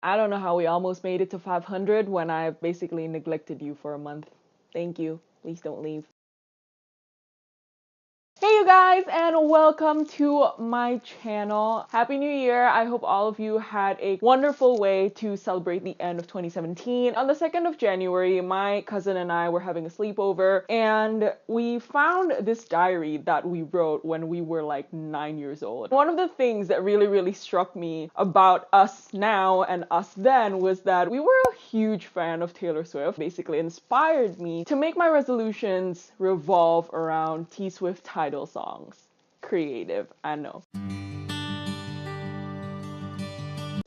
I don't know how we almost made it to 500 when I basically neglected you for a month. Thank you. Please don't leave. Hey you guys, and welcome to my channel. Happy New Year. I hope all of you had a wonderful way to celebrate the end of 2017. On the 2nd of January, my cousin and I were having a sleepover and we found this diary that we wrote when we were like 9 years old. One of the things that really struck me about us now and us then was that we were a huge fan of Taylor Swift. Basically inspired me to make my resolutions revolve around T Swift title songs. Creative, I know.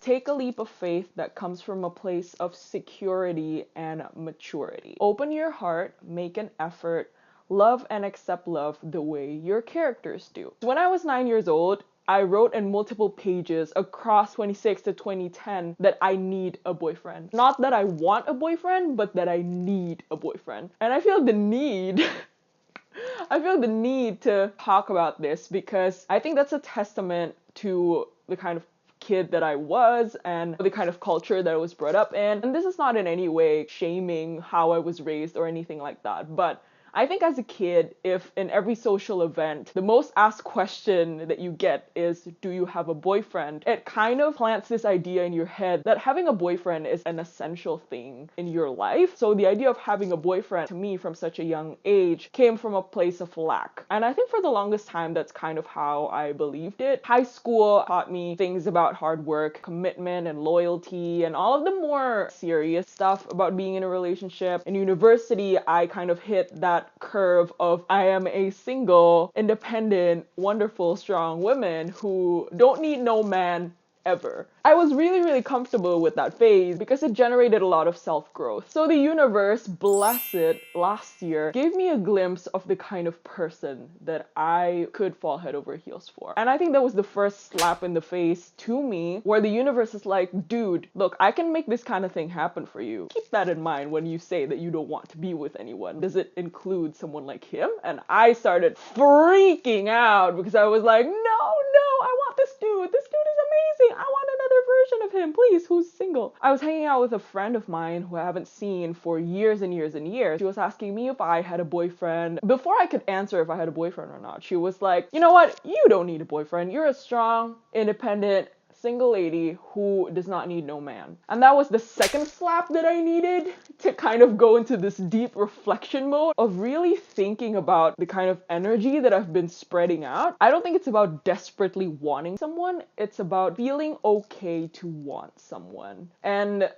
Take a leap of faith that comes from a place of security and maturity. Open your heart, make an effort, love and accept love the way your characters do. When I was 9 years old, I wrote in multiple pages across 26 to 2010 that I need a boyfriend. Not that I want a boyfriend, but that I need a boyfriend. And I feel the need I feel the need to talk about this because I think that's a testament to the kind of kid that I was and the kind of culture that I was brought up in. And this is not in any way shaming how I was raised or anything like that, but I think as a kid, if in every social event, the most asked question that you get is, do you have a boyfriend? It kind of plants this idea in your head that having a boyfriend is an essential thing in your life. So the idea of having a boyfriend to me from such a young age came from a place of lack. And I think for the longest time, that's kind of how I believed it. High school taught me things about hard work, commitment, and loyalty, and all of the more serious stuff about being in a relationship. In university, I kind of hit that curve of I am a single, independent, wonderful, strong woman who don't need no man ever. I was really comfortable with that phase because it generated a lot of self-growth. So the universe, bless it, last year gave me a glimpse of the kind of person that I could fall head over heels for. And I think that was the first slap in the face to me where the universe is like, dude, look, I can make this kind of thing happen for you. Keep that in mind when you say that you don't want to be with anyone. Does it include someone like him? And I started freaking out because I was like, no, I want this dude. This dude is amazing. I want another version of him, please, who's single. I was hanging out with a friend of mine who I haven't seen for years and years and years. She was asking me if I had a boyfriend. Before I could answer if I had a boyfriend or not, she was like, you know what? You don't need a boyfriend. You're a strong, independent, single lady who does not need no man. And that was the second slap that I needed to kind of go into this deep reflection mode of really thinking about the kind of energy that I've been spreading out. I don't think it's about desperately wanting someone. It's about feeling okay to want someone. And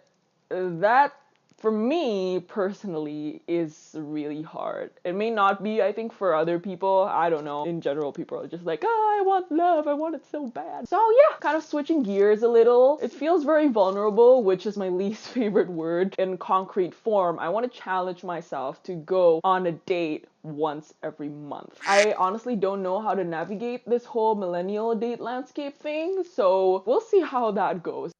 that, for me personally, is really hard. It may not be, I think, for other people. I don't know. In general, people are just like, oh, I want love. I want it so bad. So yeah, kind of switching gears a little. It feels very vulnerable, which is my least favorite word. In concrete form, I want to challenge myself to go on a date once every month. I honestly don't know how to navigate this whole millennial date landscape thing, so we'll see how that goes.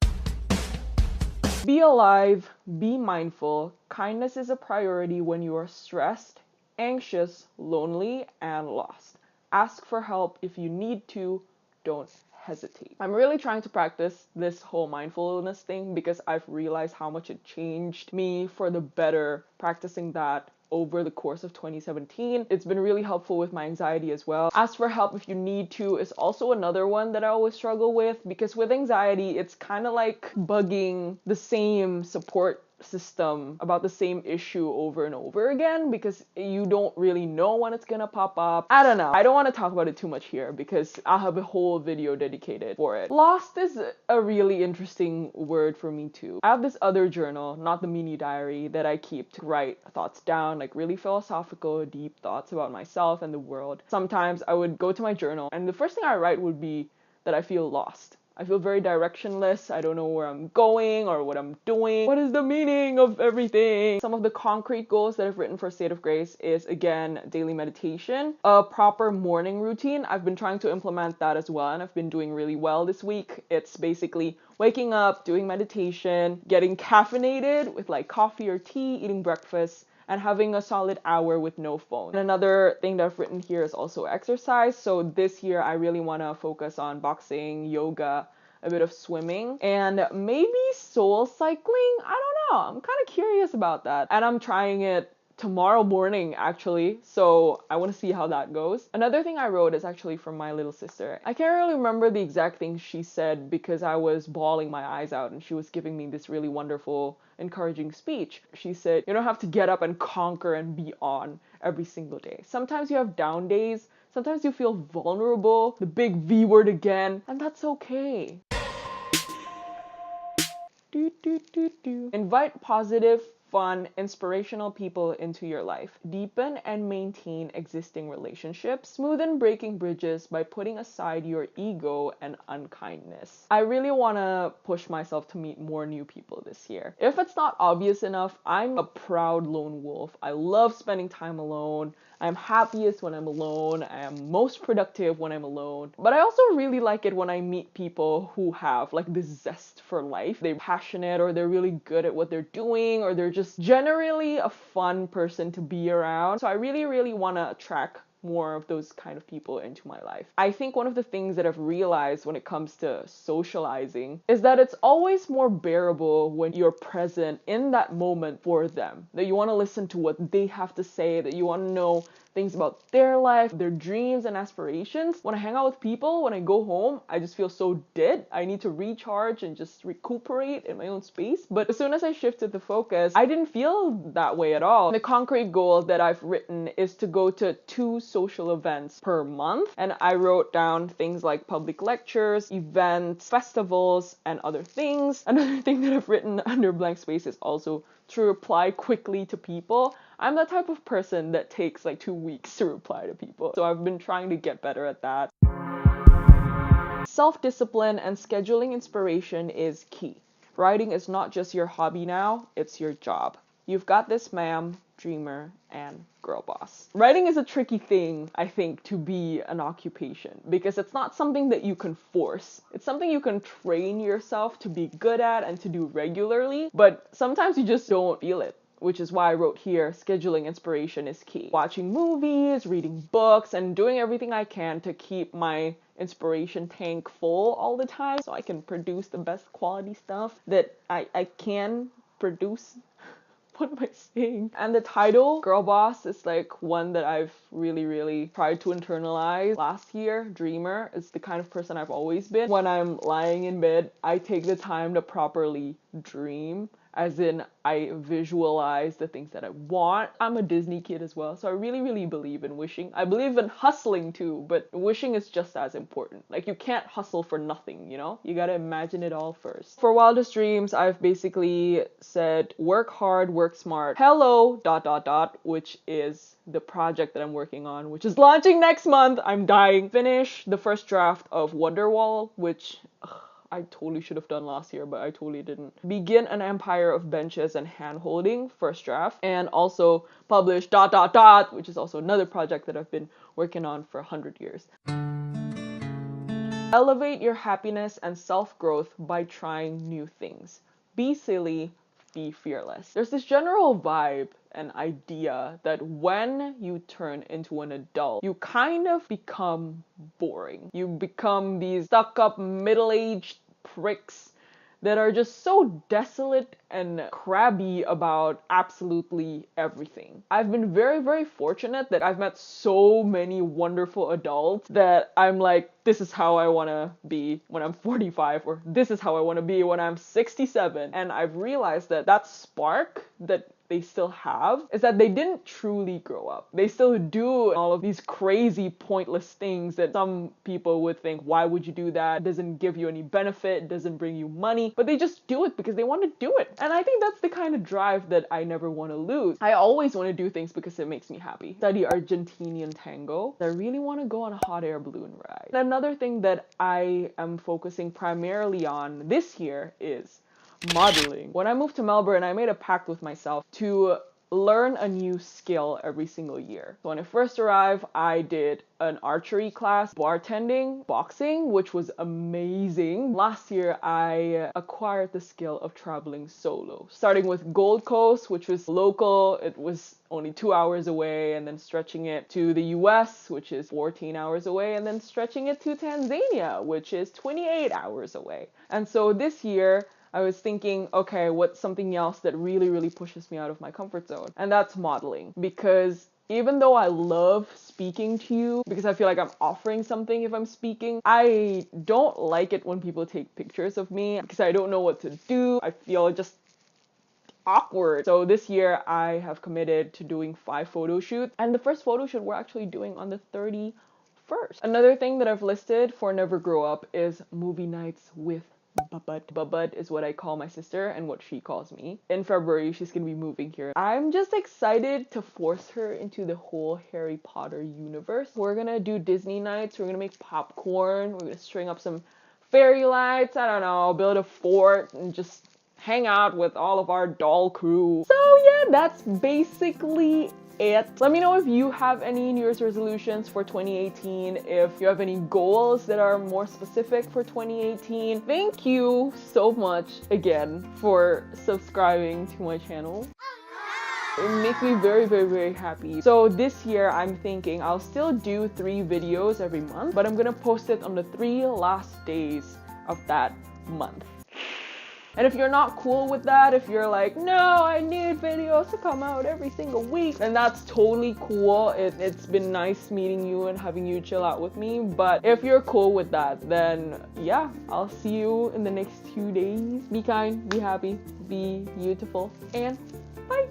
Be alive, be mindful. Kindness is a priority when you are stressed, anxious, lonely, and lost. Ask for help if you need to. Don't hesitate. I'm really trying to practice this whole mindfulness thing because I've realized how much it changed me for the better practicing that over the course of 2017. It's been really helpful with my anxiety as well. Ask for help if you need to is also another one that I always struggle with because with anxiety, it's kind of like bugging the same support system about the same issue over and over again because you don't really know when it's gonna pop up. I don't know. I don't want to talk about it too much here because I'll have a whole video dedicated for it. Lost is a really interesting word for me too. I have this other journal, not the mini diary, that I keep to write thoughts down, like really philosophical, deep thoughts about myself and the world. Sometimes I would go to my journal and the first thing I write would be that I feel lost. I feel very directionless. I don't know where I'm going or what I'm doing. What is the meaning of everything? Some of the concrete goals that I've written for State of Grace is, again, daily meditation, a proper morning routine. I've been trying to implement that as well, and I've been doing really well this week. It's basically waking up, doing meditation, getting caffeinated with like coffee or tea, eating breakfast, and having a solid hour with no phone. And another thing that I've written here is also exercise. So this year I really want to focus on boxing, yoga, a bit of swimming, and maybe soul cycling. I don't know. I'm kind of curious about that. And I'm trying it tomorrow morning actually, so I want to see how that goes. Another thing I wrote is actually from my little sister. I can't really remember the exact thing she said because I was bawling my eyes out and she was giving me this really wonderful, encouraging speech. She said, you don't have to get up and conquer and be on every single day. Sometimes you have down days, sometimes you feel vulnerable, the big V word again, and that's okay. Invite positive, fun, inspirational people into your life. Deepen and maintain existing relationships. Smoothen breaking bridges by putting aside your ego and unkindness. I really want to push myself to meet more new people this year. If it's not obvious enough, I'm a proud lone wolf. I love spending time alone. I'm happiest when I'm alone. I am most productive when I'm alone. But I also really like it when I meet people who have like this zest for life. They're passionate or they're really good at what they're doing or they're just generally a fun person to be around. So I really, really want to attract more of those kind of people into my life. I think one of the things that I've realized when it comes to socializing is that it's always more bearable when you're present in that moment for them. That you want to listen to what they have to say, that you want to know things about their life, their dreams and aspirations. When I hang out with people, when I go home, I just feel so dead. I need to recharge and just recuperate in my own space. But as soon as I shifted the focus, I didn't feel that way at all. The concrete goal that I've written is to go to 2 social events per month. And I wrote down things like public lectures, events, festivals, and other things. Another thing that I've written under blank space is also to reply quickly to people. I'm the type of person that takes like 2 weeks to reply to people. So I've been trying to get better at that. Self-discipline and scheduling inspiration is key. Writing is not just your hobby now, it's your job. You've got this, ma'am, dreamer, and girl boss. Writing is a tricky thing, I think, to be an occupation because it's not something that you can force. It's something you can train yourself to be good at and to do regularly, but sometimes you just don't feel it. Which is why I wrote here, scheduling inspiration is key. Watching movies, reading books, and doing everything I can to keep my inspiration tank full all the time so I can produce the best quality stuff that I can produce. What am I saying? And the title, Girl Boss, is like one that I've really tried to internalize. Last year, Dreamer is the kind of person I've always been. When I'm lying in bed, I take the time to properly dream. As in, I visualize the things that I want. I'm a Disney kid as well, so I really believe in wishing. I believe in hustling too, but wishing is just as important. Like, you can't hustle for nothing, you know? You gotta imagine it all first. For Wildest Dreams, I've basically said, work hard, work smart. Hello, ... which is the project that I'm working on, which is launching next month. I'm dying. Finish the first draft of Wonderwall, which I totally should have done last year, but I totally didn't. Begin an empire of benches and hand-holding, first draft, and also publish ... which is also another project that I've been working on for 100 years. Elevate your happiness and self-growth by trying new things. Be silly, be fearless. There's this general vibe and idea that when you turn into an adult, you kind of become boring. You become these stuck-up middle-aged pricks that are just so desolate and crabby about absolutely everything. I've been very fortunate that I've met so many wonderful adults that I'm like, this is how I want to be when I'm 45, or this is how I want to be when I'm 67. And I've realized that that spark that they still have is that they didn't truly grow up. They still do all of these crazy pointless things that some people would think, why would you do that? It doesn't give you any benefit, it doesn't bring you money, but they just do it because they want to do it. And I think that's the kind of drive that I never want to lose. I always want to do things because it makes me happy. Study Argentinian tango. I really want to go on a hot air balloon ride. And another thing that I am focusing primarily on this year is modeling. When I moved to Melbourne, I made a pact with myself to learn a new skill every single year. So when I first arrived, I did an archery class, bartending, boxing, which was amazing. Last year, I acquired the skill of traveling solo, starting with Gold Coast, which was local. It was only 2 hours away, and then stretching it to the US, which is 14 hours away, and then stretching it to Tanzania, which is 28 hours away. And so this year, I was thinking, okay, what's something else that really, really pushes me out of my comfort zone? And that's modeling. Because even though I love speaking to you, because I feel like I'm offering something if I'm speaking, I don't like it when people take pictures of me because I don't know what to do. I feel just awkward. So this year I have committed to doing 5 photo shoots, and the first photo shoot we're actually doing on the 31st. Another thing that I've listed for Never Grow Up is movie nights with Babad. Babad is what I call my sister and what she calls me. In February, she's gonna be moving here. I'm just excited to force her into the whole Harry Potter universe. We're gonna do Disney nights, we're gonna make popcorn, we're gonna string up some fairy lights, I don't know, build a fort and just hang out with all of our doll crew. So yeah, that's basically it. Let me know if you have any New Year's resolutions for 2018, if you have any goals that are more specific for 2018. Thank you so much again for subscribing to my channel. It makes me very, very, very happy. So this year I'm thinking I'll still do 3 videos every month, but I'm gonna post it on the 3 last days of that month. And if you're not cool with that, if you're like, no, I need videos to come out every single week, then that's totally cool. It's been nice meeting you and having you chill out with me. But if you're cool with that, then yeah, I'll see you in the next 2 days. Be kind, be happy, be beautiful, and bye!